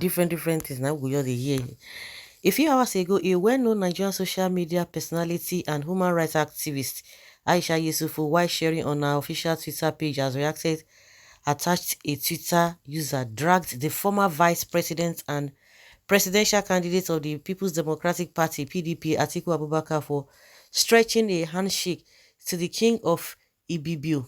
different things now we just dey hear. A few hours ago, a well-known Nigerian social media personality and human rights activist, Aisha Yesufu, while sharing on her official Twitter page, has reacted, attached a Twitter user, dragged the former vice president and presidential candidate of the People's Democratic Party, PDP, Atiku Abubakar, for stretching a handshake to the king of Ibibiu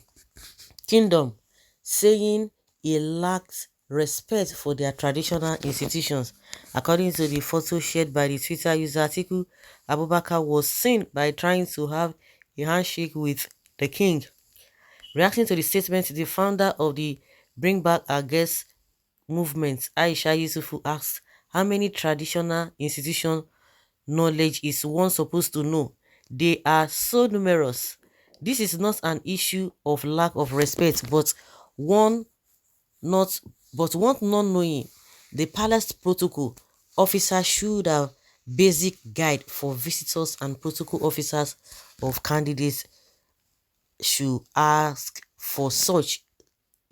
kingdom, saying he lacked respect for their traditional institutions. According to the photo shared by the Twitter user, Atiku Abubakar was seen by trying to have a handshake with the king. Reacting to the statement, the founder of the Bring Back Our Guests movement, Aisha Yusufu, asked, how many traditional institution knowledge is one supposed to know? They are so numerous. This is not an issue of lack of respect, but one not one not knowing the palace protocol. Officers should have basic guide for visitors, and protocol officers of candidates should ask for such.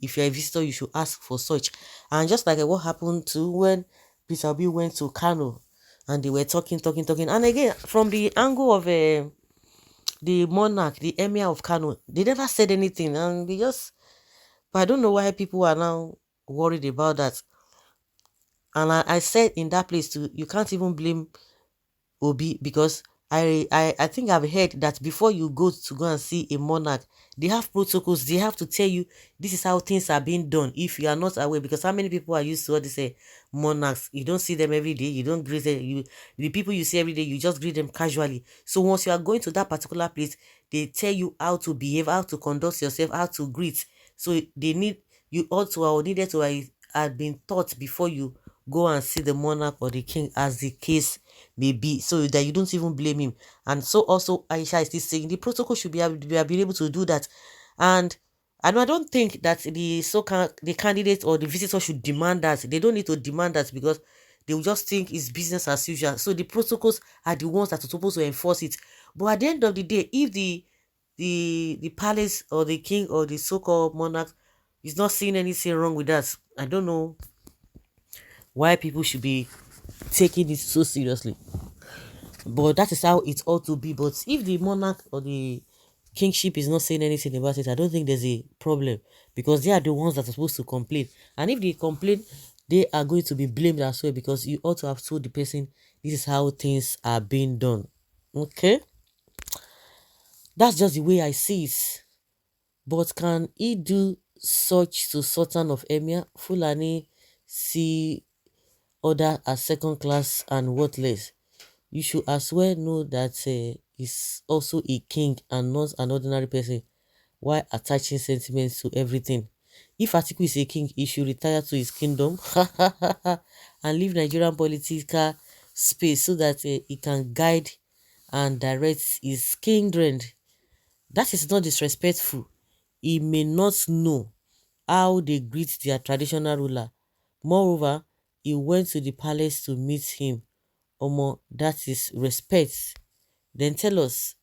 If you're a visitor, you should ask for such. And just like what happened to when Peter B went to Kano and they were talking. And again, from the angle of the monarch, the emir of Kano, they never said anything. And they just, but I don't know why people are now worried about that. And I said in that place too, you can't even blame Obi, because I think I've heard that before you go and see a monarch, they have protocols. They have to tell you this is how things are being done. If you are not aware, because how many people are used to all this monarchs? You don't see them every day. You don't greet them. The people you see every day, you just greet them casually. So once you are going to that particular place, they tell you how to behave, how to conduct yourself, how to greet. So they need you also or needed to have been taught before you go and see the monarch or the king, as the case may be, so that you don't even blame him. And so also Aisha is still saying the protocol should be able to do that. And I don't think that the candidate or the visitor should demand that. They don't need to demand that, because they will just think it's business as usual. So the protocols are the ones that are supposed to enforce it. But at the end of the day, if the palace or the king or the so-called monarch is not seeing anything wrong with that, I don't know why people should be taking it so seriously. But that is how it ought to be. But if the monarch or the kingship is not saying anything about it, I don't think there's a problem, because they are the ones that are supposed to complain. And if they complain, they are going to be blamed as well, because you ought to have told the person this is how things are being done. Okay, that's just the way I see it. But can he do such to Sultan of Emir? Fulani see other as second class and worthless. You should as well know that he's also a king and not an ordinary person, while attaching sentiments to everything. If Atiku is a king, he should retire to his kingdom and leave Nigerian political space, so that he can guide and direct his kingdom. That is not disrespectful. He may not know how they greet their traditional ruler. Moreover, he went to the palace to meet him. Omo, that is respect. Then tell us,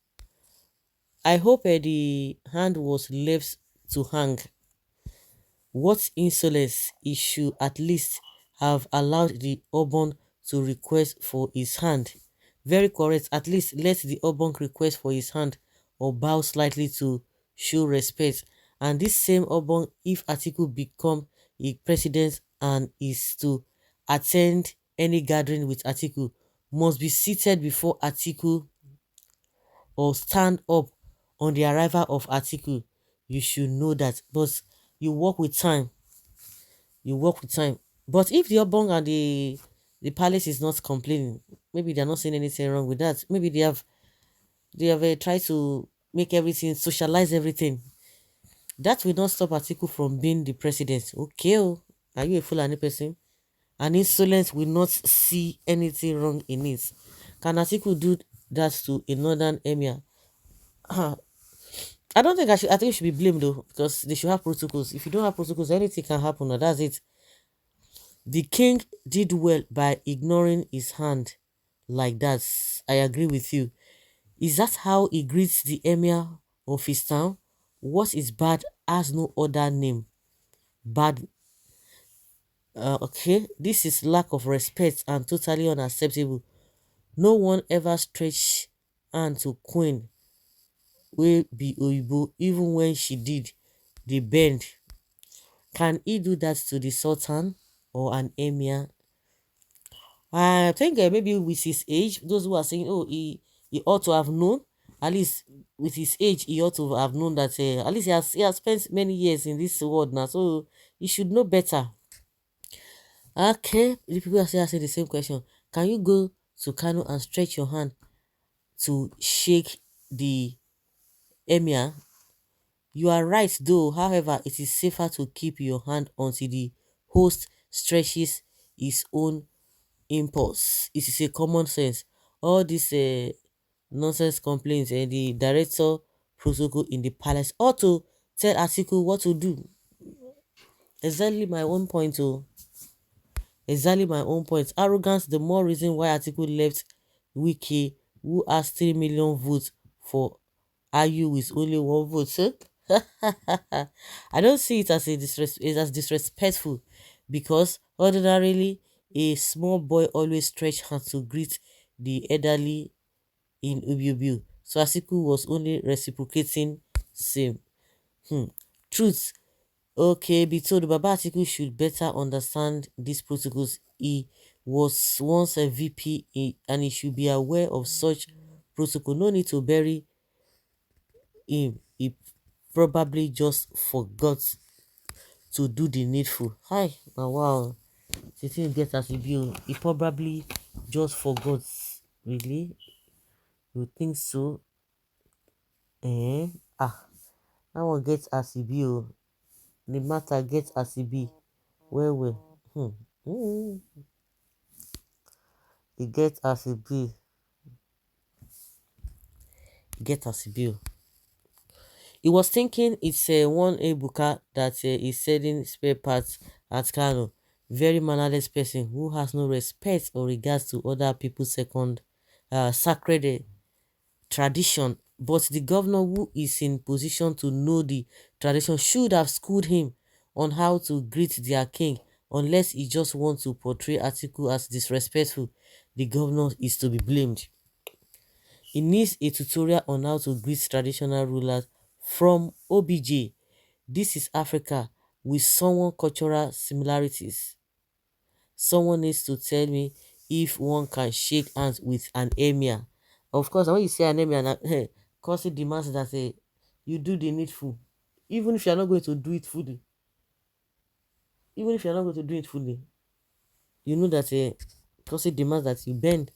I hope the hand was left to hang. What insolence! He should at least have allowed the Obon to request for his hand. Very correct. At least let the Obon request for his hand or bow slightly to show respect. And this same Obon, if Atiku become a president and is to attend any gathering with Atiku, must be seated before Atiku or stand up on the arrival of Atiku. You should know that. But you work with time. You work with time. But if the Obong and the palace is not complaining, maybe they're not saying anything wrong with that. Maybe they have tried to make everything, socialize everything. That will not stop Atiku from being the president. Okay, oh, are you a Fulani person? An insolence will not see anything wrong in it. Can Atiku do that to a northern emir? I don't think I think it should be blamed though, because they should have protocols. If you don't have protocols, anything can happen, and that's it. The king did well by ignoring his hand like that. I agree with you. Is that how he greets the emir of his town? What is bad has no other name. Bad. Okay, this is lack of respect and totally unacceptable. No one ever stretch hand to queen wey be oyibo even when she did dey bend. Can he do that to the sultan or an emir? I think maybe with his age, those who are saying, oh, he ought to have known, at least with his age, he ought to have known that at least he has spent many years in this world now, so he should know better. Okay, the people are still asking the same question. Can you go to Kano and stretch your hand to shake the emir? You are right though, however, it is safer to keep your hand until the host stretches his own impulse. It is a common sense. All these nonsense complaints and the director protocol in the palace ought to tell Atiku what to do. Exactly my own point. Oh, exactly my own point. Arrogance, the more reason why Atiku left Wiki, who has 3 million votes, for IU with only one vote. So I don't see it as it as disrespectful, because ordinarily a small boy always stretch hands to greet the elderly in Ubiubiu. So Asiku was only reciprocating same. Hmm. Truth. Okay, be told Baba Atiku should better understand these protocols. He was once a VP and he should be aware of such protocol. No need to bury him. He probably just forgot to do the needful. Hi, now wow. The thing gets as a view. He probably just forgot. Really? You think so? Eh? Ah, that one gets as e be. Oh. The matter gets as e be. Well. Hmm. Mm. It gets as e be. Get as e be. Oh. He was thinking it's one Ebuka that is selling spare parts at Kano. Very mannerless person who has no respect or regards to other people's sacred tradition. But the governor, who is in position to know the tradition, should have schooled him on how to greet their king. Unless he just wants to portray Atiku as disrespectful, the governor is to be blamed. He needs a tutorial on how to greet traditional rulers from OBJ. This is Africa with someone cultural similarities. Someone needs to tell me if one can shake hands with an emir. Of course, when you say an emir, cause it demands that you do the needful. Even if you're not going to do it fully. Even if you're not going to do it fully, you know that cause it demands that you bend.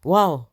Wow.